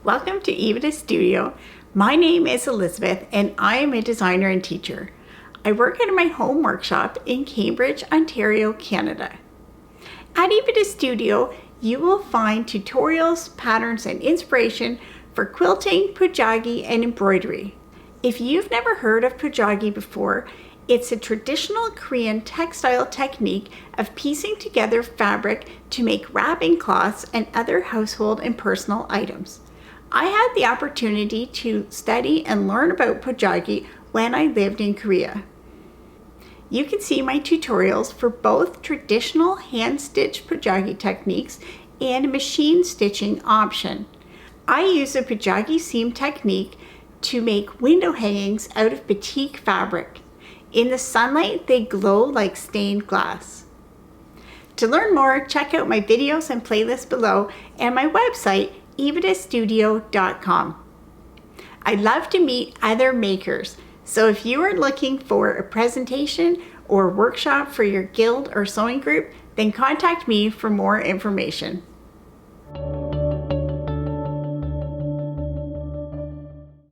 Welcome to Epida Studio. My name is Elizabeth and I am a designer and teacher. I work at my home workshop in Cambridge, Ontario, Canada. At Epida Studio, you will find tutorials, patterns, and inspiration for quilting, pojagi, and embroidery. If you've never heard of pojagi before, it's a traditional Korean textile technique of piecing together fabric to make wrapping cloths and other household and personal items. I had the opportunity to study and learn about pojagi when I lived in Korea. You can see my tutorials for both traditional hand-stitched pojagi techniques and a machine stitching option. I use a pojagi seam technique to make window hangings out of batik fabric. In the sunlight, they glow like stained glass. To learn more, check out my videos and playlists below and my website, epidastudio.com. I love to meet other makers, so if you are looking for a presentation or workshop for your guild or sewing group, then contact me for more information.